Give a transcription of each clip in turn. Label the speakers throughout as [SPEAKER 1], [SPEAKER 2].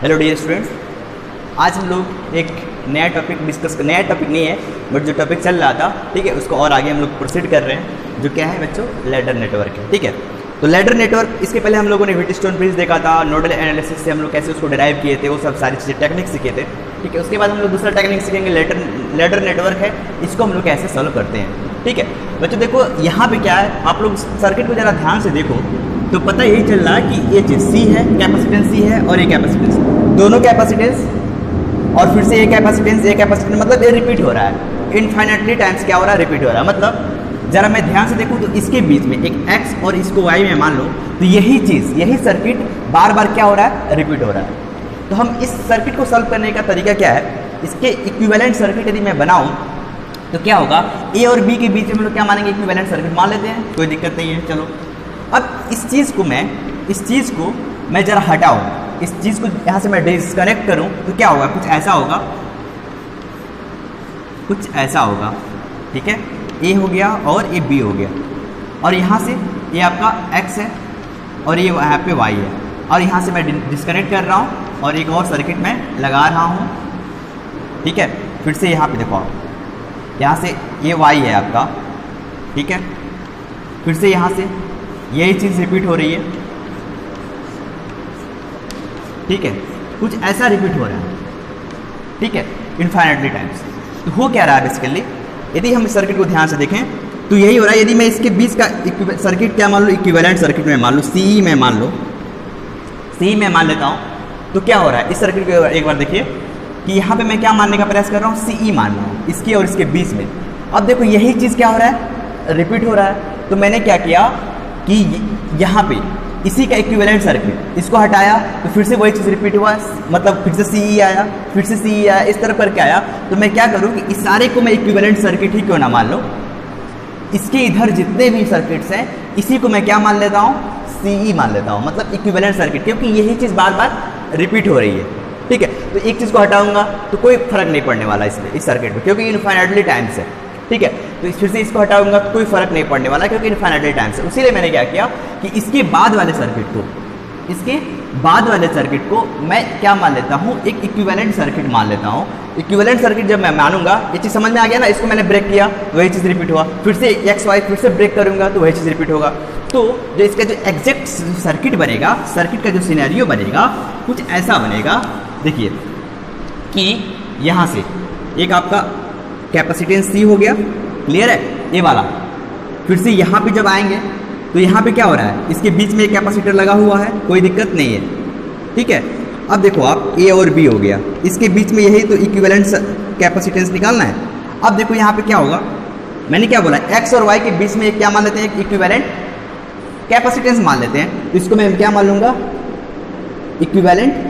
[SPEAKER 1] Hello dear students, आज हम लोग एक नया टॉपिक नया टॉपिक नहीं है बट जो टॉपिक चल रहा था, ठीक है, उसको और आगे हम लोग प्रोसीड कर रहे हैं, जो क्या है बच्चों, लैडर नेटवर्क है। ठीक है, तो लैडर नेटवर्क, इसके पहले हम लोगों ने व्हीटस्टोन ब्रिज देखा था, नोडल एनालिसिस से हम लोग कैसे उसको डिराइव किए थे, वो सब सारी चीज़ें टेक्निक सीखे थे। ठीक है, उसके बाद हम लोग दूसरा टेक्निक सीखेंगे, लैडर नेटवर्क है, इसको हम लोग कैसे सॉल्व करते हैं। ठीक है बच्चों, देखो यहाँ पे क्या है, आप लोग सर्किट को ज़रा ध्यान से देखो तो पता यही चल रहा है कि ये चीज़ सी है, कैपेसिटेंस सी है और ये कैपेसिटेंस, दोनों कैपेसिटेंस और फिर से ये कैपेसिटेंस मतलब ये रिपीट हो रहा है इनफाइनाइटली टाइम्स। क्या हो रहा है? रिपीट हो रहा है। मतलब जरा मैं ध्यान से देखूँ तो इसके बीच में एक x और इसको y में मान लो तो यही चीज़, यही सर्किट बार बार क्या हो रहा है? रिपीट हो रहा है। तो हम इस सर्किट को सॉल्व करने का तरीका क्या है, इसके इक्विवेलेंट सर्किट यदि मैं बनाऊँ तो क्या होगा, a और b के बीच में हम लोग क्या मानेंगे? इक्विवेलेंट सर्किट मान लेते हैं, कोई दिक्कत नहीं है। चलो, अब इस चीज़ को मैं जरा हटाऊँ, इस चीज़ को यहाँ से मैं डिस्कनेक्ट करूँ तो क्या होगा? कुछ ऐसा होगा। ठीक है, ए हो गया और ये बी हो गया, और यहाँ से ये आपका x है और ये यहाँ पे y है, और यहाँ से मैं डिस्कनेक्ट कर रहा हूँ और एक और सर्किट में लगा रहा हूँ। ठीक है, फिर से यहाँ पे देखो, यहाँ से ये y है आपका, ठीक है, फिर से यहाँ से यही चीज़ रिपीट हो रही है। ठीक है, कुछ ऐसा रिपीट हो रहा है, ठीक है, इनफाइनाइटली टाइम्स। तो हो क्या रहा है बेसिकली, यदि हम इस सर्किट को ध्यान से देखें तो यही हो रहा है। यदि मैं इसके बीच का सर्किट क्या मान लो, इक्विवेलेंट सर्किट में मान लो, सी में मान लेता हूँ, तो क्या हो रहा है इस सर्किट को एक बार देखिए कि यहाँ पे मैं क्या मानने का प्रयास कर रहा हूँ, सी मान रहा हूँ इसके और इसके बीच में। अब देखो यही चीज़ क्या हो रहा है, रिपीट हो रहा है। तो मैंने क्या किया कि यहाँ पे इसी का इक्विवेलेंट सर्किट, इसको हटाया तो फिर से वही चीज़ रिपीट हुआ, मतलब फिर से सी आया, फिर से सी आया, इस तरह करके आया। तो मैं क्या करूँ कि इस सारे को मैं इक्विवेलेंट सर्किट ही क्यों ना मान लो, इसके इधर जितने भी सर्किट्स हैं इसी को मैं क्या मान लेता हूँ, सी मान लेता हूँ, मतलब इक्विवेलेंट सर्किट, क्योंकि यही चीज़ बार बार रिपीट हो रही है। ठीक है, तो एक चीज़ को हटाऊंगा तो कोई फर्क नहीं पड़ने वाला इसमें, इस सर्किट में, क्योंकि इनफाइनाइटली टाइम्स है। ठीक है, तो फिर से इसको हटाऊंगा तो कोई फर्क नहीं पड़ने वाला, क्योंकि इनफाइनाइटली टाइम्स है। इसीलिए मैंने क्या किया कि इसके बाद वाले सर्किट को मैं क्या मान लेता हूँ, एक इक्विवेलेंट सर्किट मान लेता हूँ। इक्विवेलेंट सर्किट जब मैं मानूंगा, ये चीज़ समझ में आ गया ना, इसको मैंने ब्रेक किया तो वही चीज़ रिपीट हुआ, फिर से एक्स वाई फिर से ब्रेक करूंगा तो वही चीज़ रिपीट होगा। तो जो इसका जो एग्जैक्ट सर्किट बनेगा, सर्किट का जो सिनेरियो बनेगा कुछ ऐसा बनेगा, देखिए कि यहाँ से एक आपका कैपेसिटेंस सी हो गया, क्लियर है, ये वाला। फिर से यहाँ पे जब आएंगे तो यहाँ पे क्या हो रहा है, इसके बीच में एक कैपेसिटर लगा हुआ है, कोई दिक्कत नहीं है। ठीक है, अब देखो आप ए और बी हो गया, इसके बीच में यही तो इक्विवेलेंट कैपेसिटेंस निकालना है। अब देखो यहाँ पे क्या होगा, मैंने क्या बोला, एक्स और वाई के बीच में क्या मान लेते हैं, इक्विवेलेंट कैपेसिटेंस मान लेते हैं। तो इसको मैं क्या मान लूँगा, इक्विवेलेंट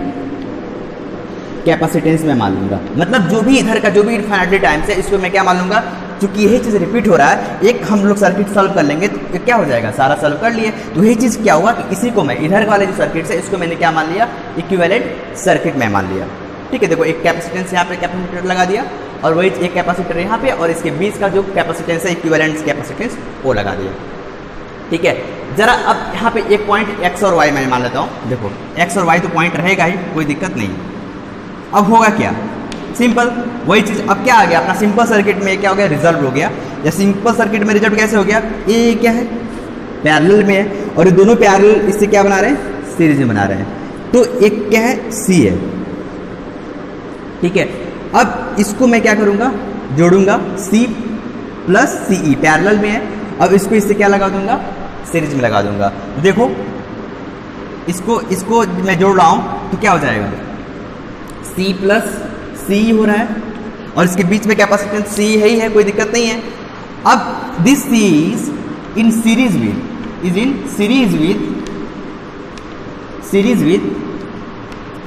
[SPEAKER 1] कैपेसिटेंस में मान लूँगा, मतलब जो भी इधर का जो भी इनफाइनाइटली टाइम्स है इसको मैं क्या मान लूँगा, चूंकि यही चीज़ रिपीट हो रहा है, एक हम लोग सर्किट सॉल्व कर लेंगे तो क्या हो जाएगा, सारा सॉल्व कर लिए। तो यही चीज़ क्या हुआ कि इसी को मैं इधर वाले जो सर्किट है इसको मैंने क्या मान लिया, इक्विवेलेंट सर्किट में मान लिया। ठीक है, देखो एक कैपेसिटेंस यहाँ पे कैपेसिटर लगा दिया और वही एक कैपेसिटर यहाँ पे, और इसके बीच का जो कैपेसिटेंस है इक्विवेलेंट कैपेसिटेंस वो लगा दिया। ठीक है, जरा अब यहाँ पे एक पॉइंट एक्स और वाई मैं मान लेता हूँ। देखो एक्स और वाई तो पॉइंट रहेगा ही, कोई दिक्कत नहीं। अब होगा क्या, सिंपल वही चीज़। अब क्या आ गया अपना सिंपल सर्किट में, क्या हो गया, रिजल्ट हो गया। या सिंपल सर्किट में रिजल्ट कैसे हो गया, ये क्या है, पैरेलल में है, और ये दोनों पैरेलल इससे क्या बना रहे हैं, सीरीज में बना रहे हैं। तो एक क्या है, सी है। ठीक है, अब इसको मैं क्या करूँगा, जोड़ूंगा, सी प्लस सी ई पैरेलल में है। अब इसको इससे क्या लगा दूंगा, सीरीज में लगा दूंगा। देखो इसको मैं जोड़ रहा हूँ तो क्या हो जाएगा, सी प्लस सी हो रहा है, और इसके बीच में कैपेसिटेंस सी है ही है, कोई दिक्कत नहीं है। अब this C is in series with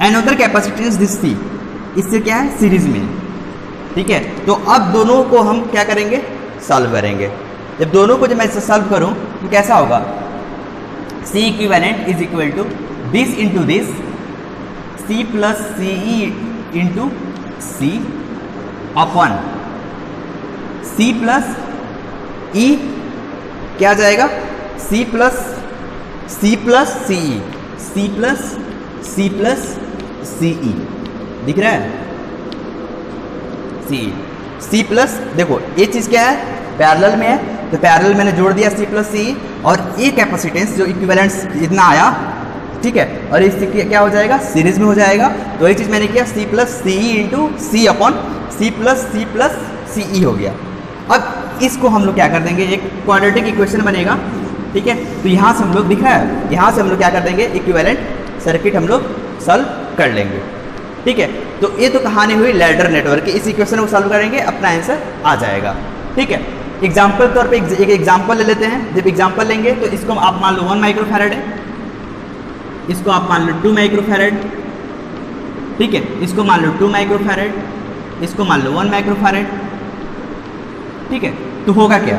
[SPEAKER 1] another capacitance this C, इससे क्या है, सीरीज में। ठीक है, तो अब दोनों को हम क्या करेंगे, सॉल्व करेंगे। जब दोनों को जब मैं सॉल्व करूं तो कैसा होगा, C equivalent is equal to this into this, C plus C E into C upon C plus E, क्या जाएगा, सी प्लस सी ई, सी प्लस सी ई, दिख रहा है सी ई, सी प्लस, देखो ये चीज़ क्या है, पैरेलल में है, तो पैरेलल मैंने जोड़ दिया सी प्लस सी, और ये कैपेसिटेंस जो इक्विवेलेंस इतना आया, ठीक है, और इससे क्या हो जाएगा, सीरीज में हो जाएगा। तो ये चीज़ मैंने किया सी plus C E into C upon C plus C ई हो गया। अब इसको हम लोग क्या कर देंगे, एक क्वाड्रेटिक इक्वेशन बनेगा, ठीक है। तो यहाँ से हम लोग, दिख रहा है, यहाँ से हम लोग क्या कर देंगे, इक्विवेलेंट सर्किट हम लोग सॉल्व कर लेंगे, ठीक है। तो ये तो कहानी हुई लैडर नेटवर्क की, इस इक्वेशन को सॉल्व करेंगे, अपना आंसर आ जाएगा, ठीक है। एग्जाम्पल तौर पे एक एग्जाम्पल ले लेते हैं। जब एग्जाम्पल लेंगे तो इसको आप मान लो 1 माइक्रोफैरड है, इसको आप मान लो 2 माइक्रोफैरड, ठीक है, इसको मान लो 2 माइक्रोफैरड, इसको मान लो 1 माइक्रोफैरड, ठीक है। तो होगा क्या,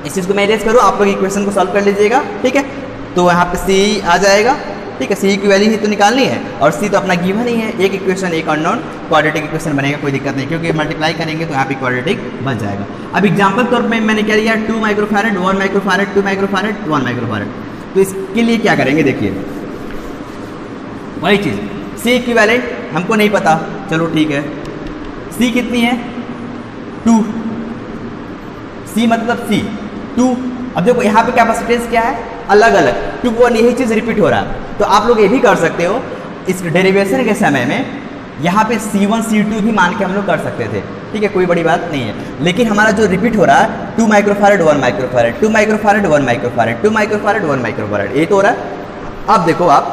[SPEAKER 1] इस चीज़ को मैं इरेज करूँ, आप लोग इक्वेशन को सॉल्व कर लीजिएगा, ठीक है। तो यहाँ पे सी आ जाएगा, ठीक है, सी की वैल्यू ही तो निकालनी है, और सी तो अपना गिवन ही है, एक इक्वेशन एक अननोन, क्वाड्रेटिक इक्वेशन बनेगा, कोई दिक्कत नहीं, क्योंकि मल्टीप्लाई करेंगे तो यहाँ पे क्वाड्रेटिक बन जाएगा। अब एग्जाम्पल तौर पे मैंने क्या लिया, 2 माइक्रोफैरड, 1 माइक्रोफैरड, 2 माइक्रोफैरड, 1 माइक्रोफैरड। तो इसके लिए क्या करेंगे, देखिए वही चीज़, सी इक्विवेलेंट हमको नहीं पता, चलो ठीक है, सी कितनी है 2, सी मतलब सी 2। अब देखो यहाँ पे कैपेसिटेंस क्या है, अलग अलग 2 1, यही चीज़ रिपीट हो रहा है। तो आप लोग ये भी कर सकते हो, इस डेरिवेशन के समय में यहाँ पे C1 C2 भी मान के हम लोग कर सकते थे, ठीक है, कोई बड़ी बात नहीं है। लेकिन हमारा जो रिपीट हो रहा है 2 microfarad 1 microfarad, 2 microfarad 1 microfarad, 2 microfarad 1 microfarad, ये तो हो रहा है। अब देखो आप,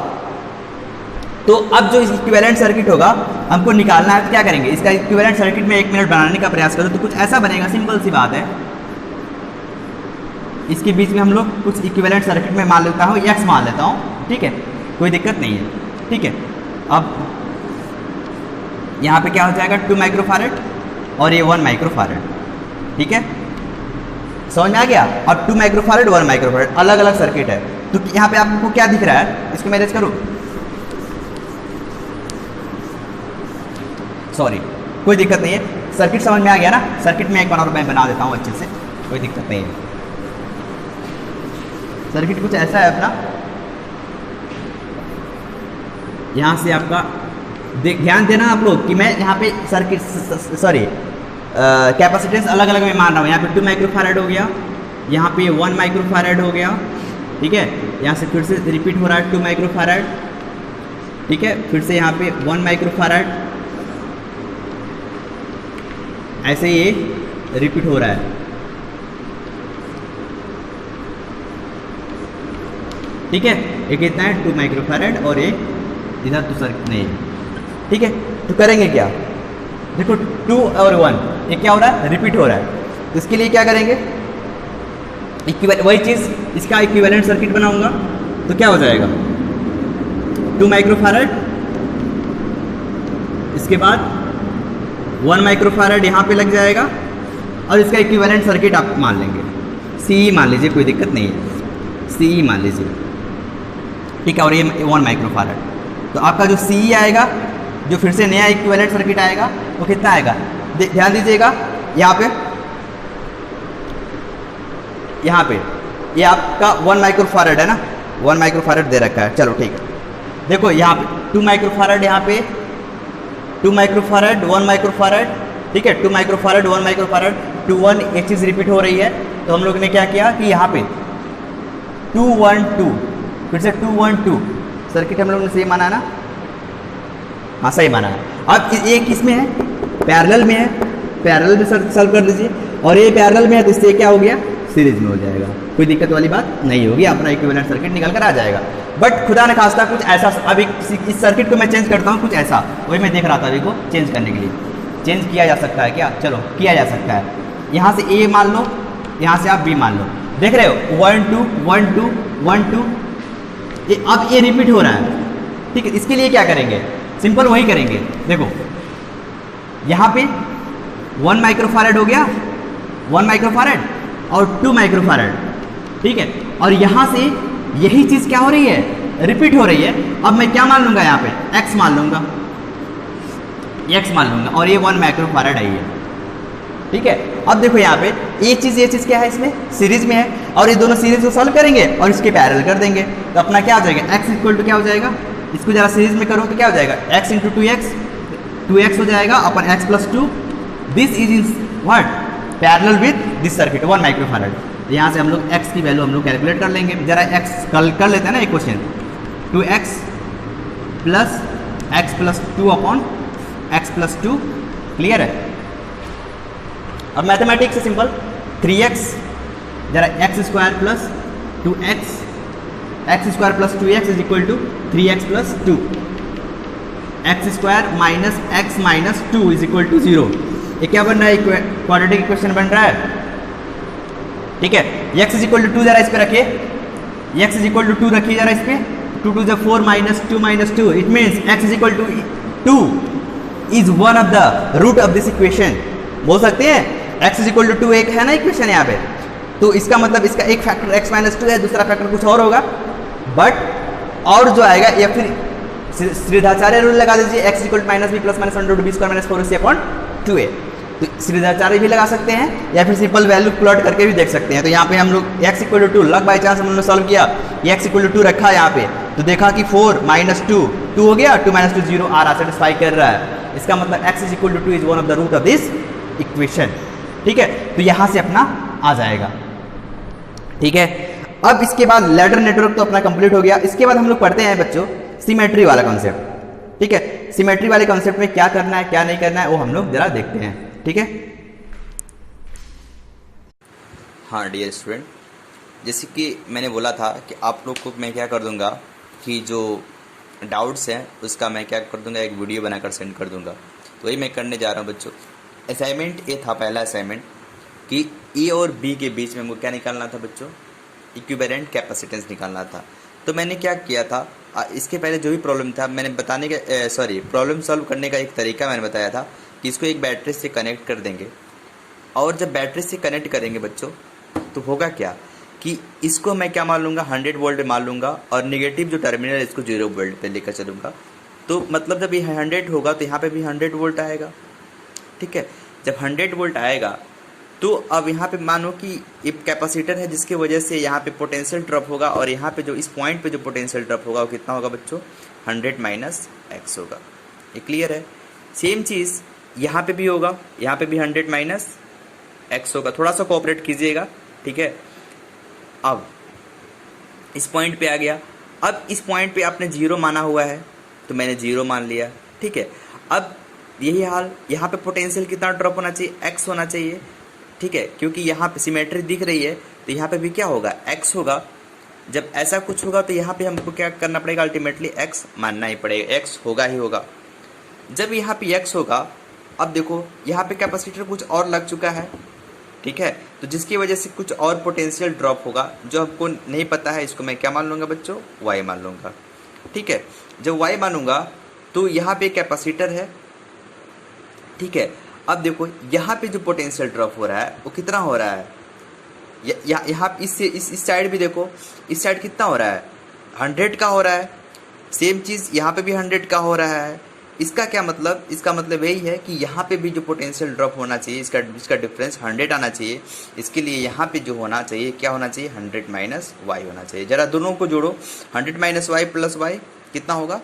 [SPEAKER 1] तो अब जो इक्विवेलेंट सर्किट होगा हमको निकालना है, तो क्या करेंगे, इसका इक्विवेलेंट सर्किट में 1 मिनट बनाने का प्रयास करो तो कुछ ऐसा बनेगा, सिंपल सी बात है। इसके बीच में हम लोग कुछ इक्विवेलेंट सर्किट में मान लेता हूँ, x मान लेता हूँ, ठीक है, कोई दिक्कत नहीं है, ठीक है। अब यहाँ पे क्या हो जाएगा, 2 माइक्रोफैरड और ये 1 माइक्रोफैरड, ठीक है, समझ में आ गया। अब 2 माइक्रोफैरड 1 माइक्रोफैरड अलग अलग सर्किट है, तो यहाँ पे आपको क्या दिख रहा है, इसको मैनेज करूँ, सॉरी, कोई दिक्कत नहीं है, सर्किट समझ में आ गया ना। सर्किट में एक बार और मैं बना देता हूँ अच्छे से, कोई दिक्कत नहीं है। सर्किट कुछ ऐसा है अपना, यहाँ से आपका ध्यान देना आप लोग कि मैं यहाँ पे सर्किट सॉरी कैपेसिटेंस अलग अलग में मान रहा हूँ। यहाँ पे 2 माइक्रोफैरड हो गया, यहाँ पे 1 माइक्रोफैरड हो गया, ठीक है, यहाँ से फिर से रिपीट हो रहा है 2 माइक्रोफैरड, ठीक है, फिर से यहाँ पे 1 माइक्रोफैरड, ऐसे ये रिपीट हो रहा है, ठीक है। एक कितना है 2 माइक्रोफैरड और एक इधर तो सर्किट नहीं है, ठीक है। तो करेंगे क्या, देखो 2 और 1 ये क्या हो रहा है, रिपीट हो रहा है। तो इसके लिए क्या करेंगे, वही चीज़, इसका इक्विवेलेंट सर्किट बनाऊंगा, तो क्या हो जाएगा 2 माइक्रोफैरड, इसके बाद 1 माइक्रोफैरड यहाँ पे लग जाएगा, और इसका इक्विवेलेंट सर्किट आप मान लेंगे, सी मान लीजिए, कोई दिक्कत नहीं है, सी मान लीजिए, ठीक है, और ये 1 माइक्रोफैरड। तो आपका जो सी आएगा, जो फिर से नया इक्विवेलेंट सर्किट आएगा, वो कितना आएगा, ध्यान दीजिएगा, यहाँ पे ये आपका 1 माइक्रोफैरड है ना, 1 माइक्रोफैरड दे रखा है, चलो ठीक है। देखो यहाँ पे 2 माइक्रोफैरड, यहाँ पे 2 माइक्रोफैरड 1 माइक्रोफैरड, ठीक है, 2 माइक्रोफैरड 1 माइक्रोफैरड, 2 1 एक चीज़ रिपीट हो रही है। तो हम लोग ने क्या किया कि यहाँ पे 2 1 2, फिर से 2 1 2, सर्किट हम लोग ने सही माना ना, हाँ सही माना है। अब एक इसमें है, पैरेलल में है, पैरेलल में सॉल्व कर लीजिए, और ये पैरेलल में है तो इससे क्या हो गया, सीरीज में हो जाएगा, कोई दिक्कत वाली बात नहीं होगी, अपना इक्विवेलेंट सर्किट निकल कर आ जाएगा। बट खुदा न खास्ता कुछ ऐसा, अभी इस सर्किट को मैं चेंज करता हूँ, कुछ ऐसा, वही मैं देख रहा था अभी को चेंज करने के लिए, चेंज किया जा सकता है क्या, चलो किया जा सकता है। यहाँ से ए मान लो, यहाँ से आप बी मान लो, देख रहे हो 1 2 1 2 1 2, अब ये रिपीट हो रहा है, ठीक है। इसके लिए क्या करेंगे, सिंपल वही करेंगे, देखो यहाँ पे 1 माइक्रोफैरड हो गया, 1 माइक्रोफैरड और 2 माइक्रोफैरड, ठीक है, और यहाँ से यही चीज़ क्या हो रही है, रिपीट हो रही है। अब मैं क्या मान लूँगा, यहाँ पे x मान लूँगा, x मान लूँगा, और ये 1 माइक्रोफैरड है ये, ठीक है। अब देखो यहाँ पे ये चीज़ क्या है, इसमें सीरीज में है, और ये दोनों सीरीज को सॉल्व करेंगे और इसके पैरेलल कर देंगे, तो अपना क्या हो जाएगा, x इक्वल टू क्या हो जाएगा इसको जरा सीरीज में करो तो क्या हो जाएगा, x इंटू 2x हो जाएगा अपन x plus 2। This is is what, parallel with this circuit 1 microfarad. तो यहाँ से हम लोग x की वैल्यू हम लोग कैलकुलेट कर लेंगे। जरा x कर लेते हैं ना एक question, 2x plus 2 upon x plus 2, clear है। अब मैथमेटिक्स से सिंपल, 3x जरा x square plus 2x, x square plus 2x is equal to 3x plus 2, x square minus x minus 2 is equal to 0। ये क्या बन रहा है, quadratic equation बन रहा है, ठीक है। x इज इक्वल टू 2 जरा इस पे रखिए, x इज इक्वल टू 2 रखिए जरा इस पे, 2 2 4 minus 2 it means x is equal to 2 is one of the root of this equation. बोल सकते हैं x इज इक्वल टू 2 एक है ना इक्वेशन यहाँ पे, तो इसका मतलब इसका एक फैक्टर x माइनस 2 है, दूसरा फैक्टर कुछ और होगा, बट और जो आएगा, या फिर श्रीधाचार्य रूल लगा दीजिए, x equal to minus b plus minus 1 b square minus 4ac upon 2a। तो श्रीधाचार्य भी लगा सकते हैं या फिर सिंपल वैल्यू प्लॉट करके भी देख सकते हैं। तो यहाँ पे हम लोग x इक्वल टू 2 लग बाई चांस हमने सॉल्व किया, x इक्वल टू 2 रखा यहाँ पे, तो देखा कि 4 माइनस 2 हो गया, 2 माइनस 2 0 आ रहा, सेटिस्फाई कर रहा है। इसका मतलब x is equal to 2 is one of the root of this equation, ठीक है। तो यहाँ से अपना आ जाएगा, ठीक है। अब इसके बाद लैडर नेटवर्क तो अपना कंप्लीट हो गया। इसके बाद हम लोग पढ़ते हैं बच्चों सिमेट्री वाला कॉन्सेप्ट, ठीक है। सिमेट्री वाले कॉन्सेप्ट में क्या करना है क्या नहीं करना है वो हम लोग जरा देखते हैं, ठीक है।
[SPEAKER 2] हाँ डियर स्टूडेंट, जैसे कि मैंने बोला था कि आप लोग को मैं क्या कर दूंगा कि जो डाउट्स हैं उसका मैं क्या कर दूंगा, एक वीडियो बनाकर सेंड कर दूंगा। तो वही मैं करने जा रहा हूँ बच्चों। असाइनमेंट ये था, पहला असाइनमेंट कि ए और बी के बीच में मुझे क्या निकालना था बच्चों, इक्विवेलेंट कैपेसिटेंस निकालना था। तो मैंने क्या किया था, इसके पहले जो भी प्रॉब्लम था मैंने बताने का प्रॉब्लम सॉल्व करने का एक तरीका मैंने बताया था कि इसको एक बैटरी से कनेक्ट कर देंगे, और जब बैटरी से कनेक्ट करेंगे बच्चों तो होगा क्या कि इसको मैं क्या मान लूँगा, 100 वोल्ट मान लूँगा, और निगेटिव जो टर्मिनल है इसको 0 वोल्ट पे लेकर चलूँगा। तो मतलब जब ये 100 होगा तो यहाँ पे भी 100 वोल्ट आएगा, ठीक है। जब 100 वोल्ट आएगा तो अब यहाँ पे मानो कि एक कैपेसिटर है जिसकी वजह से यहाँ पे पोटेंशियल ड्रॉप होगा, और यहाँ पे जो इस पॉइंट पे जो पोटेंशियल ड्रॉप होगा वो कितना होगा बच्चों, 100 माइनस x होगा। ये क्लियर है। सेम चीज़ यहाँ पे भी होगा, यहाँ पे भी 100 माइनस x होगा। थोड़ा सा कोऑपरेट कीजिएगा, ठीक है। अब इस पॉइंट पे आ गया, अब इस पॉइंट पे आपने 0 माना हुआ है तो मैंने 0 मान लिया, ठीक है। अब यही हाल यहाँ पे पोटेंशियल कितना ड्रॉप होना चाहिए, x होना चाहिए, ठीक है, क्योंकि यहाँ पे सिमेट्री दिख रही है तो यहाँ पे भी क्या होगा, x होगा। जब ऐसा कुछ होगा तो यहाँ पे हमको क्या करना पड़ेगा, अल्टीमेटली x मानना ही पड़ेगा, x होगा ही होगा। जब यहाँ पे x होगा, अब देखो यहाँ पे कैपेसिटर कुछ और लग चुका है, ठीक है, तो जिसकी वजह से कुछ और पोटेंशियल ड्रॉप होगा जो हमको नहीं पता है, इसको मैं क्या मान लूँगा बच्चों, y मान लूँगा, ठीक है। जब y मानूंगा तो यहाँ पे कैपेसिटर है, ठीक है। अब देखो यहाँ पे जो पोटेंशियल ड्रॉप हो रहा है वो कितना हो रहा है, यहाँ इस साइड भी देखो, इस साइड कितना हो रहा है, 100 का हो रहा है। सेम चीज़ यहाँ पे भी 100 का हो रहा है। इसका क्या मतलब, इसका मतलब यही है कि यहाँ पे भी जो पोटेंशियल ड्रॉप होना चाहिए इसका डिफरेंस 100 आना चाहिए। इसके लिए यहाँ पे जो होना चाहिए क्या होना चाहिए, 100 माइनस वाई होना चाहिए। ज़रा दोनों को जोड़ो, 100 माइनस वाई प्लस वाई कितना होगा,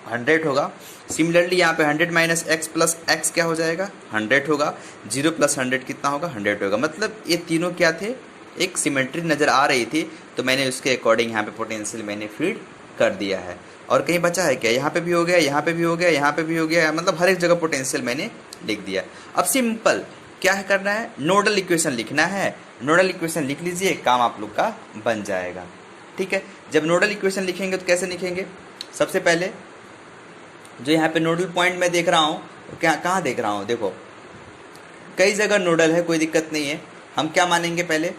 [SPEAKER 2] 100 होगा। सिमिलरली यहाँ पे 100 माइनस एक्स प्लस एक्स क्या हो जाएगा, 100 होगा। 0 प्लस 100 कितना होगा, 100 होगा। मतलब ये तीनों क्या थे, एक सिमेट्री नज़र आ रही थी, तो मैंने उसके अकॉर्डिंग यहाँ पे पोटेंशियल मैंने फीड कर दिया है। और कहीं बचा है क्या, यहाँ पे भी हो गया, यहाँ पे भी हो गया, यहाँ पे भी हो गया, मतलब हर एक जगह पोटेंशियल मैंने लिख दिया। अब सिंपल क्या है करना है, नोडल इक्वेशन लिखना है। नोडल इक्वेशन लिख लीजिए, काम आप लोग का बन जाएगा, ठीक है। जब नोडल इक्वेशन लिखेंगे तो कैसे लिखेंगे, सबसे पहले जो यहाँ पे नोडल पॉइंट मैं देख रहा हूँ, क्या कहाँ देख रहा हूँ, देखो कई जगह नोडल है, कोई दिक्कत नहीं है। हम क्या मानेंगे पहले,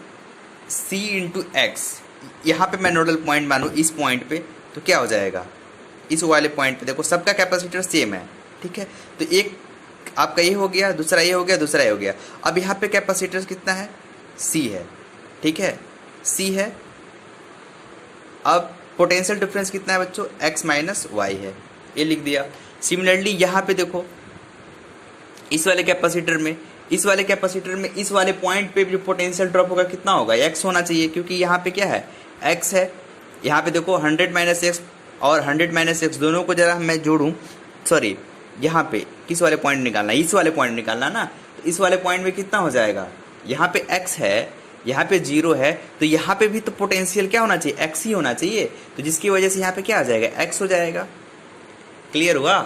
[SPEAKER 2] c इंटू एक्स। यहाँ पे मैं नोडल पॉइंट मानूँ इस पॉइंट पे, तो क्या हो जाएगा, इस वाले पॉइंट पे देखो सबका कैपेसिटर सेम है, ठीक है। तो एक आपका ये हो गया, दूसरा ये हो गया, दूसरा ये हो गया। अब यहाँ पे कैपेसिटर कितना है, c है, ठीक है, c है। अब पोटेंशियल डिफरेंस कितना है बच्चों, x माइनस वाई है, ये लिख दिया। सिमिलरली यहाँ पे देखो इस वाले कैपेसिटर में, इस वाले पॉइंट पे जो पोटेंशियल ड्रॉप होगा कितना होगा, x होना चाहिए, क्योंकि यहाँ पे क्या है, x है। यहाँ पे देखो 100 माइनस एक्स और 100 माइनस एक्स दोनों को जरा मैं जोड़ूं, सॉरी यहाँ पे किस वाले पॉइंट निकालना, इस वाले पॉइंट निकालना ना, तो इस वाले पॉइंट में कितना हो जाएगा, यहाँ पे x है, यहाँ पे 0 है, तो यहाँ पे भी तो पोटेंशियल क्या होना चाहिए, x ही होना चाहिए, तो जिसकी वजह से यहाँ पे क्या आ जाएगा, x हो जाएगा। क्लियर हुआ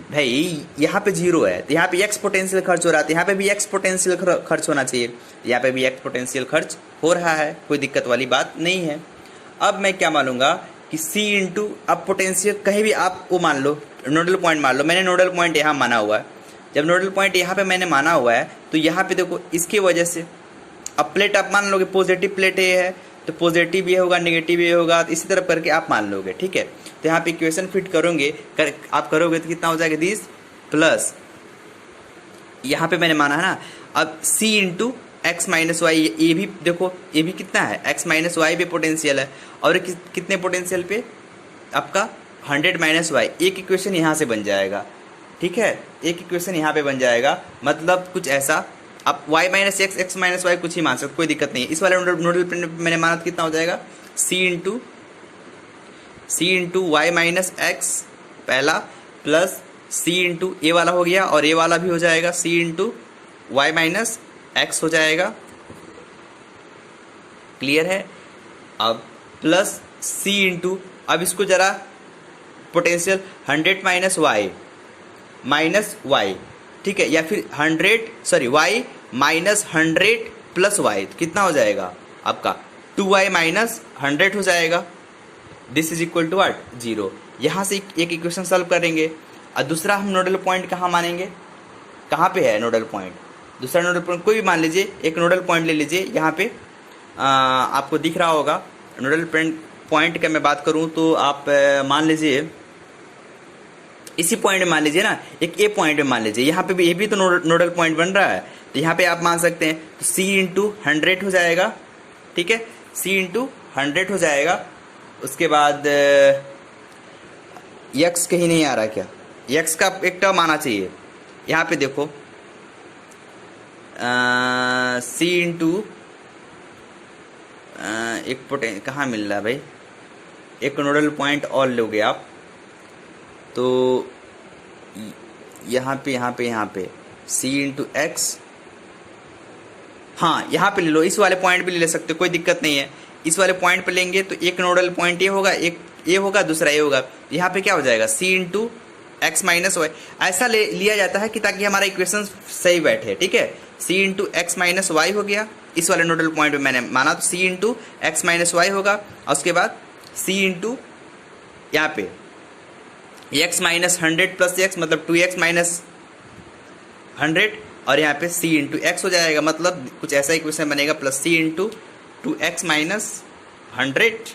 [SPEAKER 2] भाई, यहाँ पे 0 है तो यहाँ पे x पोटेंशियल खर्च हो रहा है, तो यहाँ पे भी x पोटेंशियल खर्च होना चाहिए, यहाँ पे भी x पोटेंशियल खर्च हो रहा है, कोई दिक्कत वाली बात नहीं है। अब मैं क्या मानूंगा कि c इंटू, अब पोटेंशियल कहीं भी आप वो मान लो, नोडल पॉइंट मान लो, मैंने नोडल पॉइंट यहाँ माना हुआ है, जब नोडल पॉइंट यहाँ पे मैंने माना हुआ है तो यहाँ पे देखो इसकी वजह से, अब प्लेट आप मान लोगे पॉजिटिव प्लेट ये है तो पॉजिटिव ये होगा, नेगेटिव ये होगा, तो इसी तरफ करके आप मान लोगे, ठीक है। तो यहाँ पे इक्वेशन फिट करोगे आप करोगे तो कितना हो जाएगा, दिस प्लस यहाँ पे मैंने माना है ना, अब c into x minus y, ये भी देखो ये भी कितना है, x माइनस वाई पे पोटेंशियल है, और कितने पोटेंशियल पे आपका 100 माइनस वाई, एक इक्वेशन यहाँ से बन जाएगा, ठीक है, एक इक्वेशन यहाँ पे बन जाएगा, मतलब कुछ ऐसा, आप y minus x, x minus y कुछ ही मान सकते, कोई दिक्कत नहीं है। इस वाले नोडल पॉइंट मैंने माना तो कितना हो जाएगा, c into y minus x पहला, प्लस c इंटू ए वाला हो गया, और ए वाला भी हो जाएगा, c into y minus x हो जाएगा। क्लियर है। अब प्लस c इंटू, अब इसको जरा पोटेंशियल 100 माइनस वाई, ठीक है, या फिर 100 वाई माइनस 100 प्लस वाई, तो कितना हो जाएगा आपका 2y माइनस 100 हो जाएगा। This is equal to what, 0। यहाँ से एक इक्वेशन सॉल्व करेंगे, और दूसरा हम नोडल पॉइंट कहाँ मानेंगे, कहाँ पे है नोडल पॉइंट, दूसरा नोडल पॉइंट कोई भी मान लीजिए, एक नोडल पॉइंट ले लीजिए, यहाँ पे आपको दिख रहा होगा नोडल पॉइंट का मैं बात करूँ तो आप मान लीजिए इसी पॉइंट में मान लीजिए ना, एक ए पॉइंट में मान लीजिए, यहाँ पे भी ये भी तो नोडल पॉइंट बन रहा है, तो यहाँ पे आप मान सकते हैं, तो c इंटू 100 हो जाएगा, ठीक है, c इंटू 100 हो जाएगा। उसके बाद x कहीं नहीं आ रहा क्या, x का एक टर्म आना चाहिए, यहाँ पे देखो c इंटू एक पोटेंशियल कहाँ मिल रहा है भाई, एक नोडल पॉइंट और लोगे आप, तो यहाँ पे c इंटू एक्स, हाँ यहाँ पे ले लो, इस वाले पॉइंट पे ले सकते हो, कोई दिक्कत नहीं है। इस वाले पॉइंट पे लेंगे तो एक नोडल पॉइंट ये होगा, एक ये होगा, दूसरा ये होगा, यहाँ पे क्या हो जाएगा c into x minus y, ऐसा लिया जाता है कि ताकि हमारा इक्वेशन सही बैठे, ठीक है। c into x minus y हो गया, इस वाले नोडल पॉइंट पे मैंने माना तो c into x minus y होगा, और उसके बाद c इंटू यहाँ पे x माइनस 100 प्लस एक्स, मतलब 2x माइनस 100, और यहाँ पे c इंटू एक्स हो जाएगा, मतलब कुछ ऐसा इक्वेशन बनेगा, plus c into 2x minus 100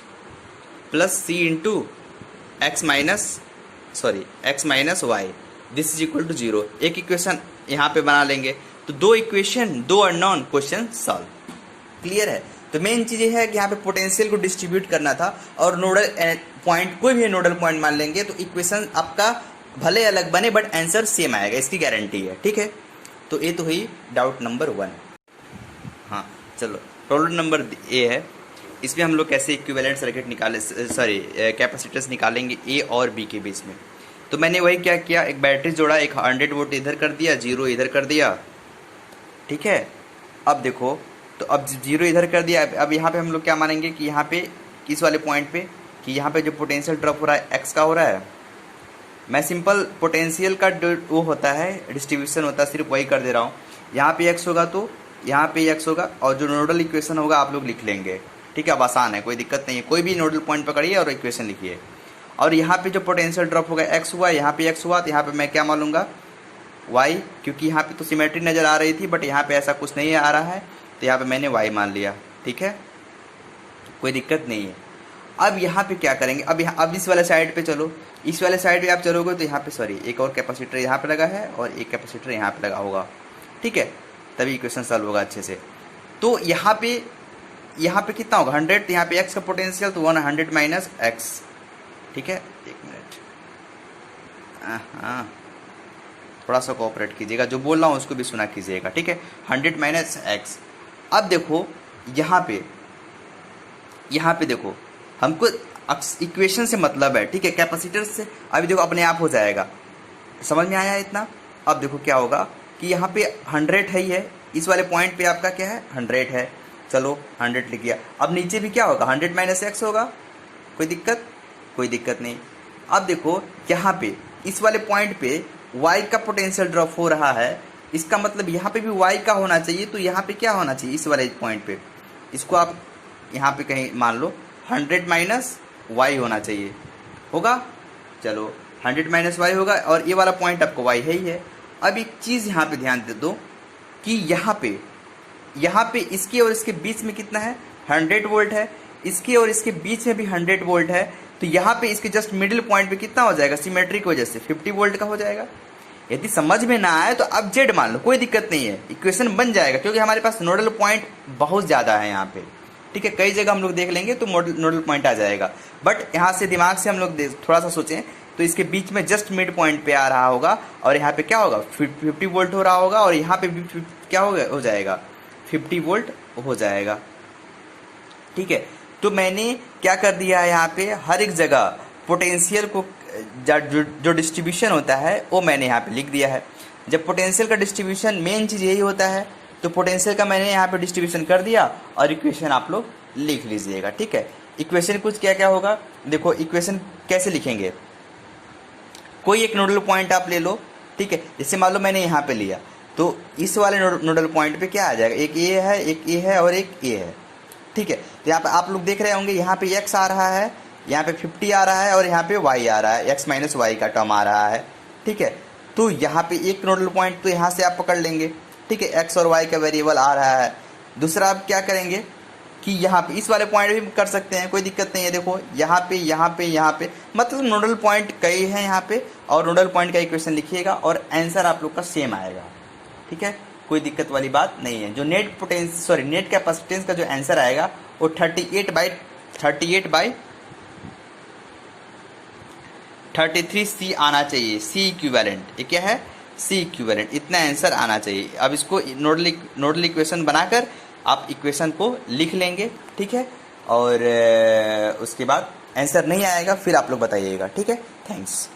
[SPEAKER 2] plus c into x minus y, this is equal to 0। एक इक्वेशन यहाँ पे बना लेंगे, तो दो इक्वेशन, दो अननोन, क्वेश्चन सॉल्व। क्लियर है। तो मेन चीज़ ये है कि यहाँ पे पोटेंशियल को डिस्ट्रीब्यूट करना था, और नोडल पॉइंट कोई भी नोडल पॉइंट मान लेंगे तो इक्वेशन आपका भले अलग बने बट आंसर सेम आएगा, इसकी गारंटी है, ठीक है। तो ये तो हुई डाउट नंबर 1। हाँ चलो, प्रॉब्लम नंबर ए है, इसमें हम लोग कैसे इक्विवेलेंट सर्किट निकाले, सॉरी कैपेसिटर्स निकालेंगे ए और बी के बीच में। तो मैंने वही क्या किया, एक बैटरी जोड़ा, एक 100 वोल्ट इधर कर दिया, 0 इधर कर दिया, ठीक है। अब देखो, तो अब 0 इधर कर दिया, अब यहाँ पे हम लोग क्या मानेंगे कि यहाँ पे इस वाले पॉइंट पे कि यहाँ पे जो पोटेंशियल ड्रॉप हो रहा है एक्स का हो रहा है, मैं सिंपल पोटेंशियल का वो होता है डिस्ट्रीब्यूशन होता है, सिर्फ वही कर दे रहा हूँ। यहाँ पे एक्स होगा तो यहाँ पे एक्स होगा, और जो नोडल इक्वेशन होगा आप लोग लिख लेंगे, ठीक है। अब आसान है, कोई दिक्कत नहीं है, कोई भी नोडल पॉइंट पकड़िए और इक्वेशन लिखिए। और यहाँ पे जो पोटेंशियल ड्रॉप होगा एक्स हुआ, यहाँ पे एक्स हुआ, तो यहाँ पे मैं क्या मानूंगा वाई, क्योंकि यहाँ पे तो सिमेट्री नज़र आ रही थी बट यहाँ पे ऐसा कुछ नहीं आ रहा है, तो यहाँ पे मैंने वाई मान लिया, ठीक है, कोई दिक्कत नहीं है। अब यहाँ पे क्या करेंगे, अब इस वाले साइड पे चलो, इस वाले साइड पे आप चलोगे तो यहाँ पे सॉरी एक और कैपेसिटर यहाँ पे लगा है और एक कैपेसिटर यहाँ पे लगा होगा, ठीक है, तभी इक्वेशन सॉल्व होगा अच्छे से। तो यहाँ पे कितना होगा 100, यहाँ पे x का पोटेंशियल तो 100 माइनस एक्स, ठीक है। एक मिनट, हाँ थोड़ा सा कोऑपरेट कीजिएगा, जो बोल रहा हूँ उसको भी सुना कीजिएगा, ठीक है। 100 माइनस एक्स। अब देखो यहाँ पे देखो हमको, इक्वेशन से मतलब है, ठीक है, कैपेसिटर से अभी देखो अपने आप हो जाएगा। समझ में आया इतना? अब देखो क्या होगा कि यहाँ पे 100 है ही है, इस वाले पॉइंट पे आपका क्या है 100 है, चलो 100 लिख दिया। अब नीचे भी क्या होगा 100 माइनस एक्स होगा, कोई दिक्कत? कोई दिक्कत नहीं। अब देखो यहाँ पे इस वाले पॉइंट पे y का पोटेंशियल ड्रॉप हो रहा है, इसका मतलब यहाँ पे भी y का होना चाहिए, तो यहाँ पे क्या होना चाहिए इस वाले पॉइंट पे, इसको आप यहाँ पे कहीं मान लो 100 माइनस y होना चाहिए, होगा? चलो 100 माइनस y होगा और ये वाला पॉइंट आपको y है ही है। अब एक चीज़ यहाँ पे ध्यान दे दो कि यहाँ पे इसके और इसके बीच में कितना है 100 वोल्ट है, इसके और इसके बीच में भी 100 वोल्ट है, तो यहाँ पे इसके जस्ट मिडिल पॉइंट पे कितना हो जाएगा सिमेट्री की वजह से 50 वोल्ट का हो जाएगा। यदि समझ में ना आए तो अब जेड मान लो, कोई दिक्कत नहीं है, इक्वेशन बन जाएगा, क्योंकि हमारे पास नोडल पॉइंट बहुत ज़्यादा है यहाँ पे, ठीक है, कई जगह हम लोग देख लेंगे तो नोडल पॉइंट आ जाएगा। बट यहाँ से दिमाग से हम लोग थोड़ा सा सोचें तो इसके बीच में जस्ट मिड पॉइंट पे आ रहा होगा और यहाँ पे क्या होगा 50 वोल्ट हो रहा होगा और यहाँ पे भी क्या हो जाएगा 50 वोल्ट हो जाएगा, ठीक है। तो मैंने क्या कर दिया है यहाँ पे हर एक जगह पोटेंशियल को जो डिस्ट्रीब्यूशन होता है वो मैंने यहाँ पे लिख दिया है। जब पोटेंशियल का डिस्ट्रीब्यूशन मेन चीज़ यही होता है तो पोटेंशियल का मैंने यहाँ पे डिस्ट्रीब्यूशन कर दिया और इक्वेशन आप लोग लिख लीजिएगा, ठीक है। इक्वेशन कुछ क्या क्या होगा, देखो इक्वेशन कैसे लिखेंगे, कोई एक नोडल पॉइंट आप ले लो, ठीक है, जैसे मान लो मैंने यहाँ पे लिया तो इस वाले नोडल पॉइंट पे क्या आ जाएगा, एक ए है, एक ए है और एक ए है, ठीक है। तो यहाँ पे आप लोग देख रहे होंगे यहाँ पे x आ रहा है, यहाँ पे 50 आ रहा है और यहाँ पे y आ रहा है, x माइनस वाई का टर्म आ रहा है, ठीक है। तो यहाँ पे एक नोडल पॉइंट तो यहाँ से आप पकड़ लेंगे, ठीक है, x और y का वेरिएबल आ रहा है। दूसरा आप क्या करेंगे कि यहाँ पे इस वाले पॉइंट भी कर सकते हैं, कोई दिक्कत नहीं है। देखो यहाँ पे मतलब नोडल पॉइंट कई हैं यहाँ पे, और नोडल पॉइंट का इक्वेशन लिखिएगा और आंसर आप लोग का सेम आएगा, ठीक है, कोई दिक्कत वाली बात नहीं है। जो नेट कैपेसिटेंस का जो आंसर आएगा वो 38/33 C आना चाहिए, C इक्विवेलेंट, ये क्या है C इक्विवेलेंट, इतना आंसर आना चाहिए। अब इसको नोडल इक्वेशन बनाकर आप इक्वेशन को लिख लेंगे, ठीक है, और उसके बाद आंसर नहीं आएगा फिर आप लोग बताइएगा, ठीक है। थैंक्स।